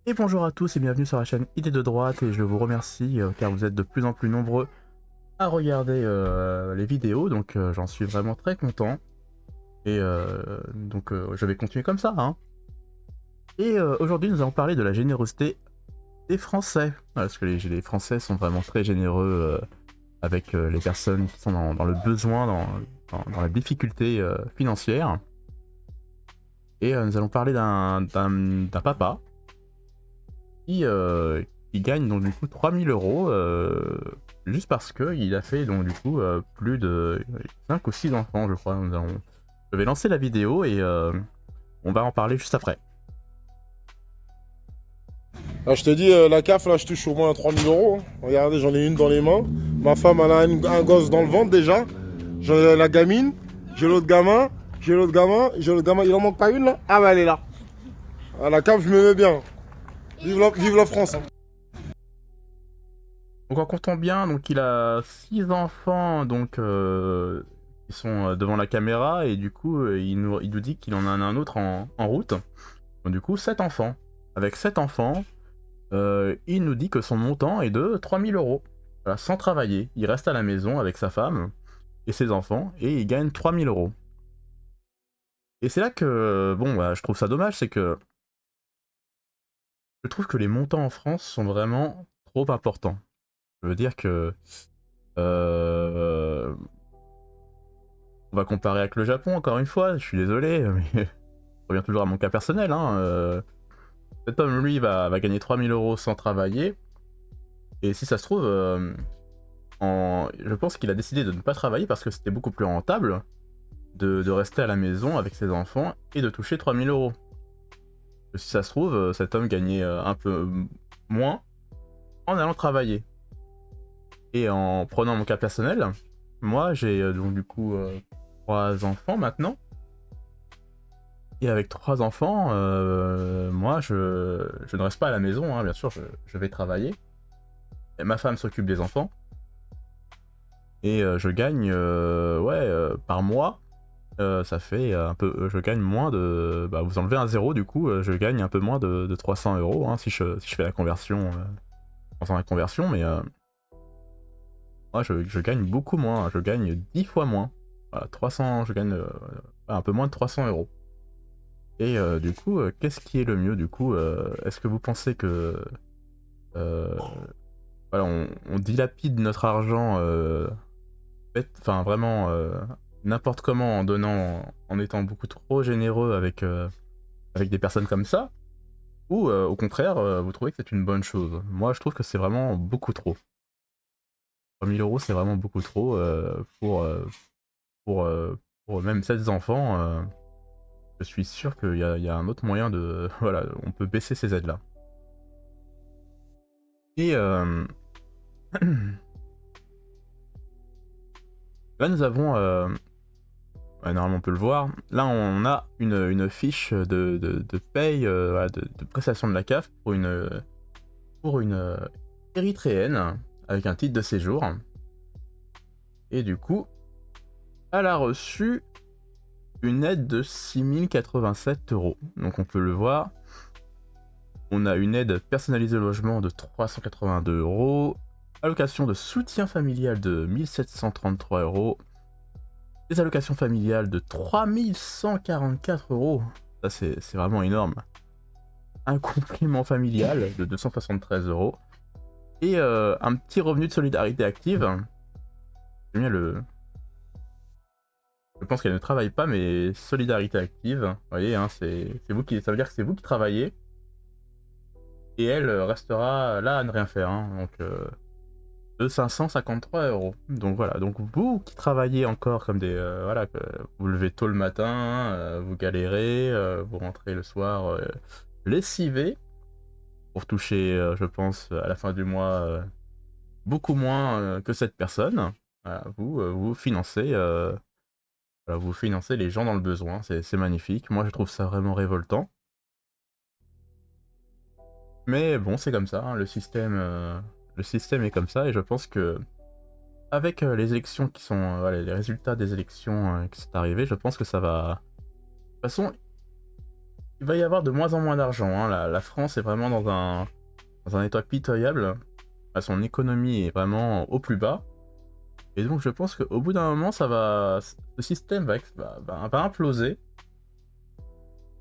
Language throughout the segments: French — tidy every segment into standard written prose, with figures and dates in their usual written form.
Et bonjour à tous et bienvenue sur la chaîne Idées de droite et je vous remercie car vous êtes de plus en plus nombreux à regarder les vidéos, donc j'en suis vraiment très content. Et je vais continuer comme ça, hein. Et aujourd'hui nous allons parler de la générosité des Français. Parce que les Français sont vraiment très généreux avec les personnes qui sont dans le besoin, dans la difficulté financière. Et nous allons parler d'un papa qui, qui gagne donc du coup 3000 euros juste parce qu'il a fait donc du coup plus de 5 ou 6 enfants je crois. Je vais lancer la vidéo et on va en parler juste après. Là, je te dis, la CAF, là, je touche au moins 3000 euros. Regardez, j'en ai une dans les mains. Ma femme, elle a un gosse dans le ventre déjà. J'ai la gamine, j'ai l'autre gamin, j'ai l'autre gamin, j'ai l'autre gamin. Il en manque pas une là? Ah, bah elle est là. À la CAF, je me mets bien. Vive la France, hein. Donc en comptant bien, donc il a 6 enfants donc qui sont devant la caméra et du coup il nous dit qu'il en a un autre en route. Donc du coup 7 enfants. Avec 7 enfants, il nous dit que son montant est de 3000 euros. Voilà, sans travailler. Il reste à la maison avec sa femme et ses enfants et il gagne 3000 euros. Et c'est là que, bon, bah, je trouve ça dommage, c'est que je trouve que les montants en France sont vraiment trop importants. Je veux dire que euh, on va comparer avec le Japon, encore une fois, je suis désolé, mais je reviens toujours à mon cas personnel. Hein, cet homme, lui, va gagner 3000 euros sans travailler. Et si ça se trouve, je pense qu'il a décidé de ne pas travailler parce que c'était beaucoup plus rentable de rester à la maison avec ses enfants et de toucher 3000 euros. Si ça se trouve, cet homme gagnait un peu moins en allant travailler. Et en prenant mon cas personnel, moi j'ai donc du coup 3 enfants maintenant. Et avec 3 enfants, moi je ne reste pas à la maison, hein, bien sûr, je vais travailler. Et ma femme s'occupe des enfants. Et je gagne, par mois, ça fait un peu. Je gagne moins de. Bah, vous enlevez un zéro, du coup, je gagne un peu moins de 300 euros hein, si je fais la conversion. Enfin, la conversion, mais moi je gagne beaucoup moins. Hein, je gagne 10 fois moins. Voilà, 300, je gagne un peu moins de 300 euros. Et du coup, qu'est-ce qui est le mieux du coup est-ce que vous pensez que euh, voilà, on dilapide notre argent enfin vraiment n'importe comment en donnant, en étant beaucoup trop généreux avec des personnes comme ça, ou au contraire, vous trouvez que c'est une bonne chose? Moi, je trouve que c'est vraiment beaucoup trop. 3000 euros, c'est vraiment beaucoup trop pour, pour même 7 enfants. Je suis sûr qu'il y a un autre moyen de. Voilà, on peut baisser ces aides-là. Et là, nous avons. Ouais, normalement, on peut le voir. Là, on a une fiche de paye, voilà, de prestation de la CAF pour une érythréenne avec un titre de séjour. Et du coup, elle a reçu une aide de 6087 euros. Donc, on peut le voir. On a une aide personnalisée au logement de 382 euros. Allocation de soutien familial de 1733 euros. Des allocations familiales de 3144 euros. Ça, c'est vraiment énorme. Un complément familial de 273 euros. Et un petit revenu de solidarité active. J'aime bien le. Je pense qu'elle ne travaille pas, mais solidarité active. Vous voyez, hein, c'est vous qui. Ça veut dire que c'est vous qui travaillez. Et elle restera là à ne rien faire. Hein, donc de 553 euros. Donc voilà. Donc vous qui travaillez encore comme des. Voilà, vous levez tôt le matin, vous galérez, vous rentrez le soir lessivé. Pour toucher, je pense, à la fin du mois, beaucoup moins que cette personne. Voilà, vous financez, voilà, vous financez les gens dans le besoin. C'est magnifique. Moi, je trouve ça vraiment révoltant. Mais bon, c'est comme ça. Hein, le système est comme ça, et je pense que avec les élections qui sont, voilà, les résultats des élections qui sont arrivés, je pense que ça va. De toute façon, il va y avoir de moins en moins d'argent. Hein. La France est vraiment dans un état pitoyable. Son économie est vraiment au plus bas. Et donc je pense qu'au bout d'un moment, le système va imploser.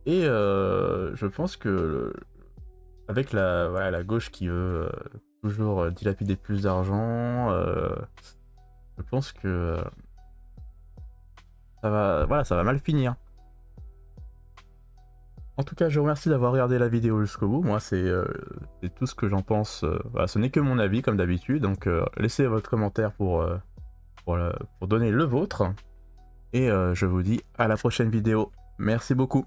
Et je pense que avec la gauche qui veut toujours dilapider plus d'argent, je pense que ça va mal finir. En tout cas, je vous remercie d'avoir regardé la vidéo jusqu'au bout. Moi, c'est tout ce que j'en pense. Voilà, ce n'est que mon avis, comme d'habitude. Donc, laissez votre commentaire pour donner le vôtre. Et je vous dis à la prochaine vidéo. Merci beaucoup.